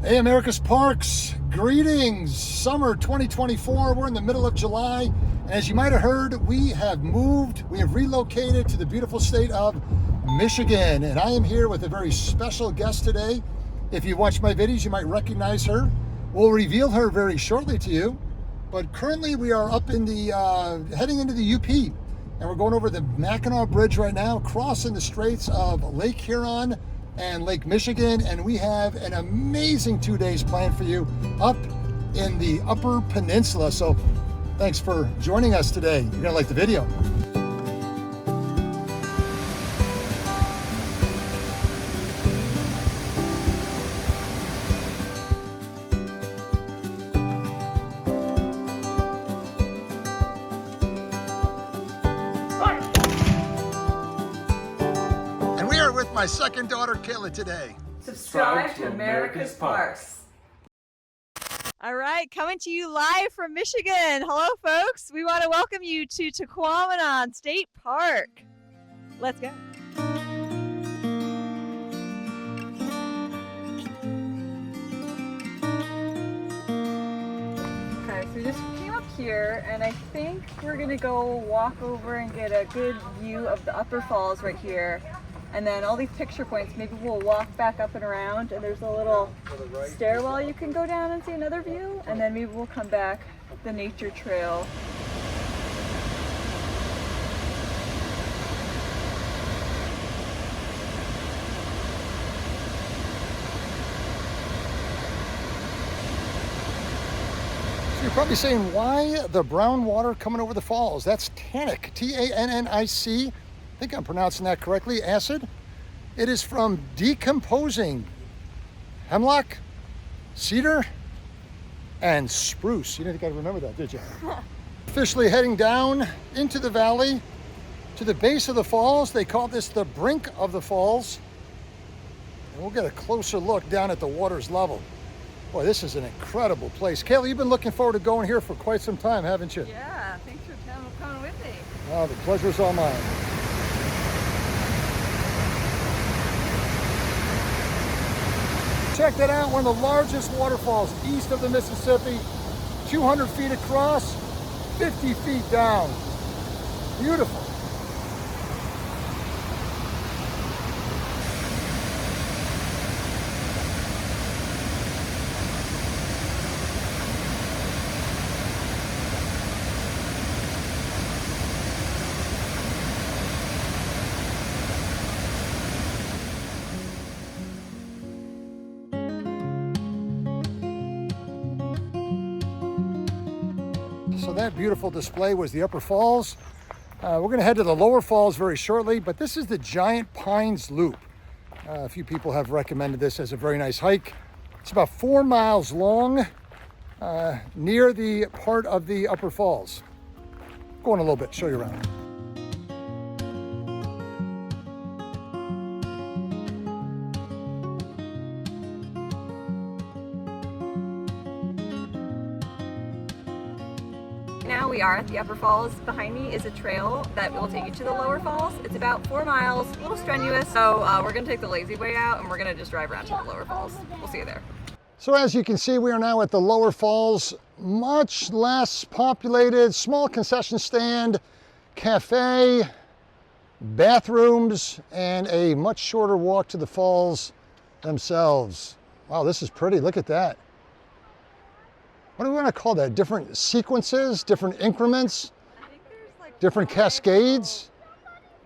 Hey, America's Parks, greetings. Summer 2024, we're in the middle of July. And as you might have heard, we have relocated to the beautiful state of Michigan. And I am here with a very special guest today. If you watch my videos, you might recognize her. We'll reveal her very shortly to you. But currently we are up in the, heading into the UP. And we're going over the Mackinac Bridge right now, crossing the straits of Lake Huron and Lake Michigan, and we have an amazing 2 days planned for you up in the Upper Peninsula. So thanks for joining us today. You're gonna like the video. With my second daughter, Kayla, today. Subscribe to America's Parks. All right, coming to you live from Michigan. Hello, folks. We want to welcome you to Tahquamenon State Park. Let's go. Okay, so we just came up here, and I think we're going to go walk over and get a good view of the Upper Falls right here. And then all these picture points, maybe we'll walk back up and around, and there's a little stairwell you can go down and see another view, and then maybe we'll come back the nature trail. So you're probably saying, why the brown water coming over the falls? That's tannic, T-A-N-N-I-C. I think I'm pronouncing that correctly, acid. It is from decomposing hemlock, cedar, and spruce. You didn't think I'd remember that, did you? Officially heading down into the valley to the base of the falls. They call this the brink of the falls. And we'll get a closer look down at the water's level. Boy, this is an incredible place. Kayla, you've been looking forward to going here for quite some time, haven't you? Yeah, thanks for coming with me. Oh, the pleasure's all mine. Check that out, one of the largest waterfalls east of the Mississippi, 200 feet across, 50 feet down. Beautiful. So that beautiful display was the Upper Falls. We're going to head to the Lower Falls very shortly, but this is the Giant Pines Loop. A few people have recommended this as a very nice hike. It's about 4 miles long near the part of the Upper Falls. Go on a little bit, show you around. Now we are at the Upper Falls. Behind me is a trail that will take you to the Lower Falls. It's about 4 miles, a little strenuous, so we're going to take the lazy way out and we're going to just drive around to the Lower Falls. We'll see you there. So as you can see, we are now at the Lower Falls, much less populated, small concession stand, cafe, bathrooms, and a much shorter walk to the falls themselves. Wow, this is pretty. Look at that. What do we want to call that? Different sequences, different increments, I think there's like different cascades?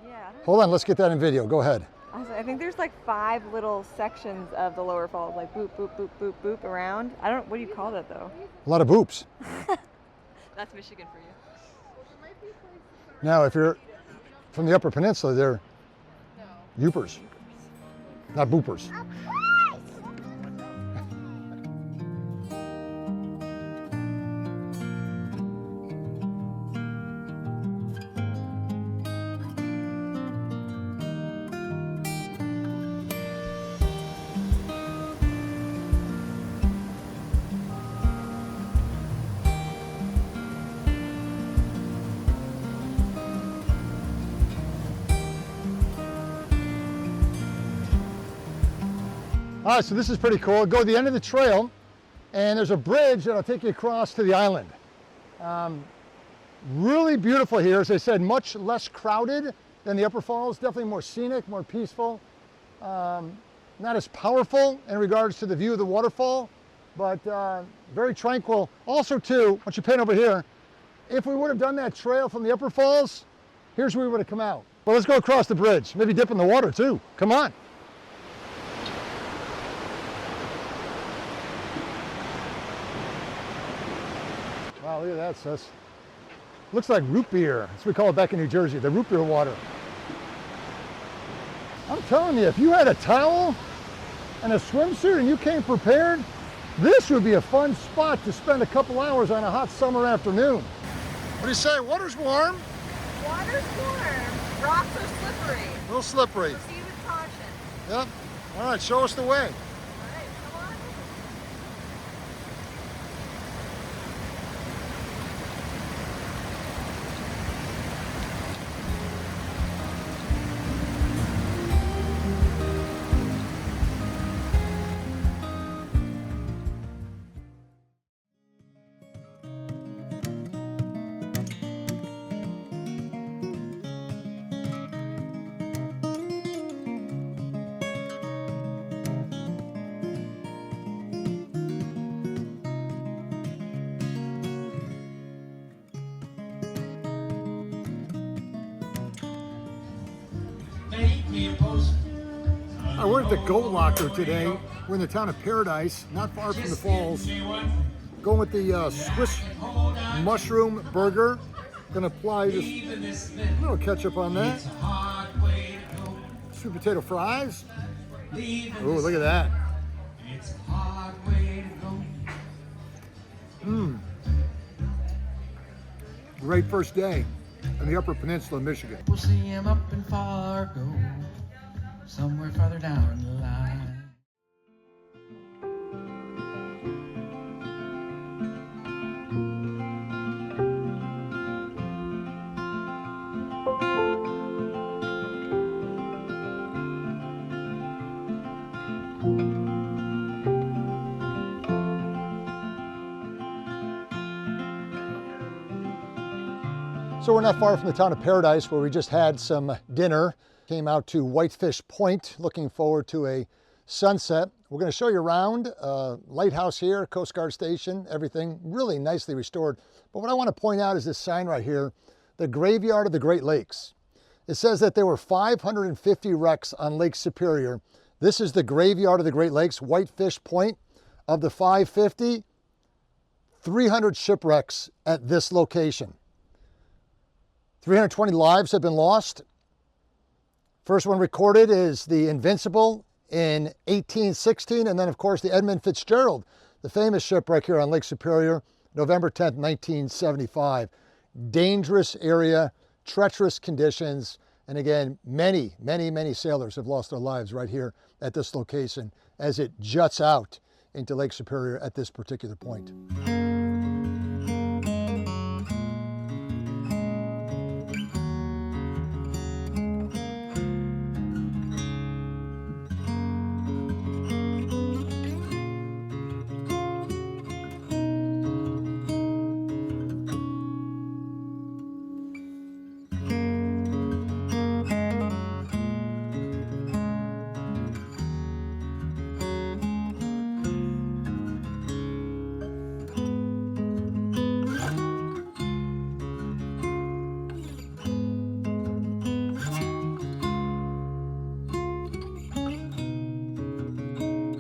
Yeah. Hold on, let's get that in video. Go ahead. I think there's like 5 little sections of the Lower Falls, like boop, boop, boop, boop, boop around. I don't, what do you call that though? A lot of boops. That's Michigan for you. Now, if you're from the Upper Peninsula, they're youpers, not boopers. All right, so this is pretty cool. Go to the end of the trail, and there's a bridge that'll take you across to the island. Really beautiful here. As I said, much less crowded than the Upper Falls. Definitely more scenic, more peaceful. Not as powerful in regards to the view of the waterfall, but very tranquil. Also, too, once you pan over here, if we would have done that trail from the Upper Falls, here's where we would have come out. Well, let's go across the bridge. Maybe dip in the water, too. Come on. Wow, look at that, sis. Looks like root beer. That's what we call it back in New Jersey, the root beer water. I'm telling you, if you had a towel and a swimsuit and you came prepared, this would be a fun spot to spend a couple hours on a hot summer afternoon. What do you say? Water's warm? Water's warm. Rocks are slippery. A little slippery. Proceed with caution. Yep. All right, show us the way. All right, come on. We're at the Goat Locker today. We're in the town of Paradise, not far from the falls. Going with the Swiss mushroom burger. Gonna apply just a little ketchup on that. Sweet potato fries. Ooh, look at that. Great first day in the Upper Peninsula of Michigan. We'll see him up in Fargo, somewhere farther down the line. So we're not far from the town of Paradise, where we just had some dinner. Came out to Whitefish Point, looking forward to a sunset. We're going to show you around. Lighthouse here, Coast Guard Station, everything really nicely restored. But what I want to point out is this sign right here, the Graveyard of the Great Lakes. It says that there were 550 wrecks on Lake Superior. This is the Graveyard of the Great Lakes, Whitefish Point. Of the 550, 300 shipwrecks at this location. 320 lives have been lost. First one recorded is the Invincible in 1816, and then of course the Edmund Fitzgerald, the famous shipwreck here on Lake Superior, November 10th, 1975. Dangerous area, treacherous conditions, and again, many sailors have lost their lives right here at this location as it juts out into Lake Superior at this particular point.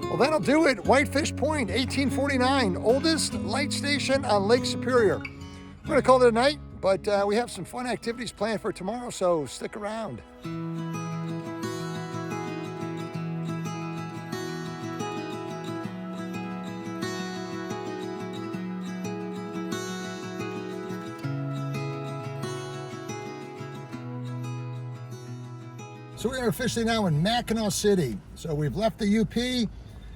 Well, that'll do it. Whitefish Point, 1849, oldest light station on Lake Superior. We're going to call it a night, but we have some fun activities planned for tomorrow, so stick around. So we are officially now in Mackinac City. So we've left the UP,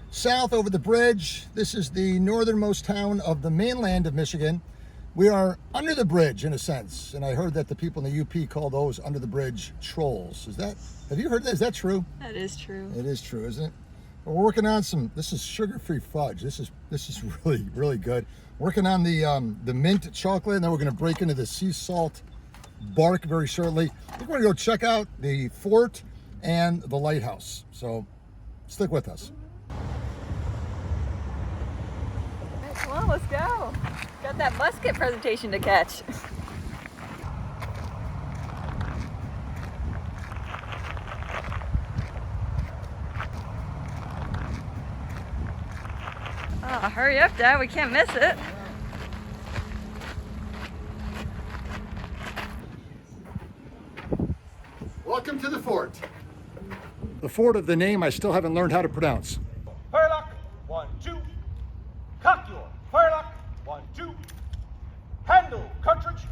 south over the bridge. This is the northernmost town of the mainland of Michigan. We are under the bridge in a sense, and I heard that the people in the UP call those under the bridge trolls. Have you heard that? Is that true? That is true. It is true, isn't it? We're working on some, this is sugar-free fudge. This is really, really good. Working on the mint chocolate, and then we're gonna break into the sea salt bark very shortly. We're gonna go check out the fort and the lighthouse. So stick with us. Come on, let's go. Got that musket presentation to catch. Oh, hurry up, Dad, we can't miss it. Welcome to the fort. The fort of the name I still haven't learned how to pronounce. Firelock, 1, 2. Cock your firelock, 1, 2. Handle cartridge.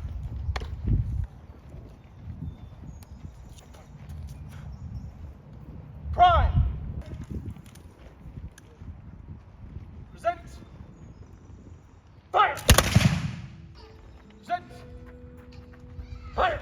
Prime. Present. Fire. Present. Fire.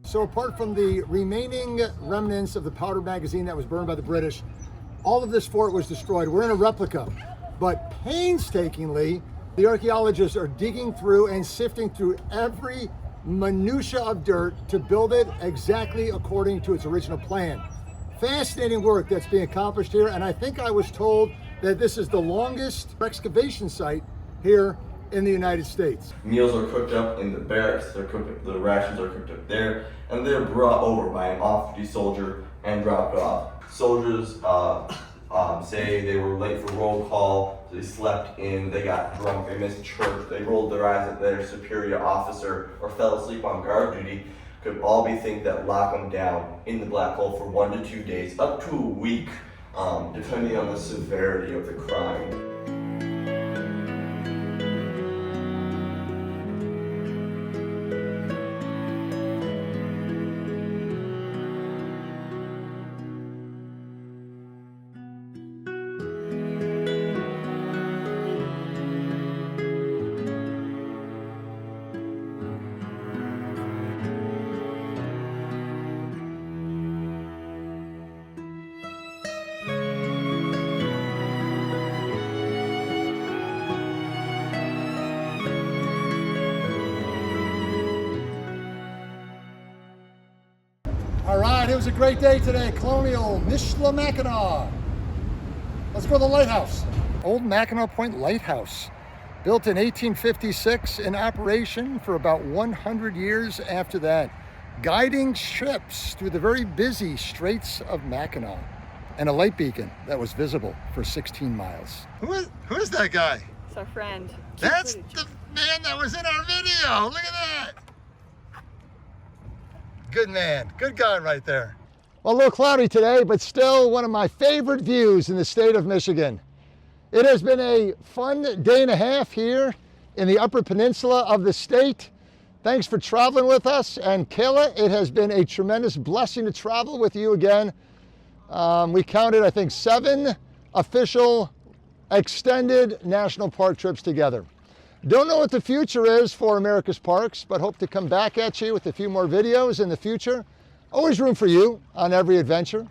So apart from the remaining remnants of the powder magazine that was burned by the British, all of this fort was destroyed. We're in a replica, but painstakingly, the archaeologists are digging through and sifting through every minutia of dirt to build it exactly according to its original plan. Fascinating work that's being accomplished here, and I think I was told that this is the longest excavation site here in the United States. Meals are cooked up in the barracks, the rations are cooked up there, and they're brought over by an off-duty soldier and dropped off. Soldiers say they were late for roll call, so they slept in, they got drunk, they missed church, they rolled their eyes at their superior officer, or fell asleep on guard duty. Could all be things that lock them down in the black hole for 1 to 2 days, up to a week, depending on the severity of the crime. All right, it was a great day today. Colonial Michilimackinac. Let's go to the lighthouse. Old Mackinac Point Lighthouse, built in 1856, in operation for about 100 years after that, guiding ships through the very busy Straits of Mackinac, and a light beacon that was visible for 16 miles. Who is that guy? It's our friend. That's the man that was in our video. Look at that. Good man, good guy right there. Well, a little cloudy today, but still one of my favorite views in the state of Michigan. It has been a fun day and a half here in the Upper Peninsula of the state. Thanks for traveling with us. And Kayla, it has been a tremendous blessing to travel with you again. We counted, I think, 7 official extended national park trips together. Don't know what the future is for America's Parks, but hope to come back at you with a few more videos in the future. Always room for you on every adventure.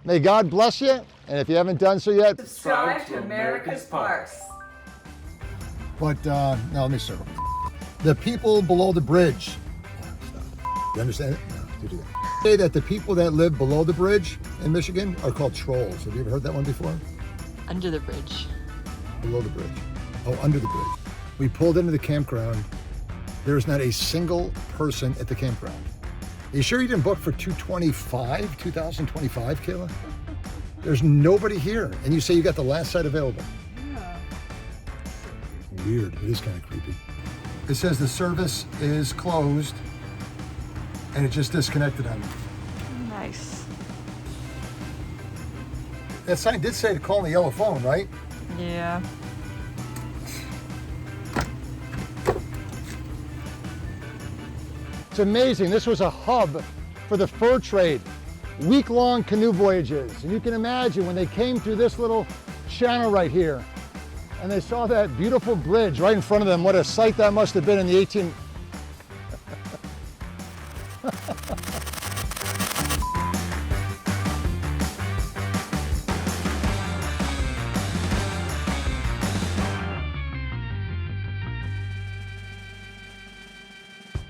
May God bless you, and if you haven't done so yet, Subscribe to America's Parks. but now let me circle. The people below the bridge. You understand it? No, do that. Say that the people that live below the bridge in Michigan are called trolls. Have you ever heard that one before? Under the bridge. Below the bridge. Oh, under the bridge. We pulled into the campground. There is not a single person at the campground. Are you sure you didn't book for 2025, Kayla? There's nobody here. And you say you got the last site available. Yeah. Weird. It is kind of creepy. It says the service is closed and it just disconnected on me. Nice. That sign did say to call on the yellow phone, right? Yeah. It's amazing. This was a hub for the fur trade. Week-long canoe voyages. And you can imagine when they came through this little channel right here and they saw that beautiful bridge right in front of them, what a sight that must have been in the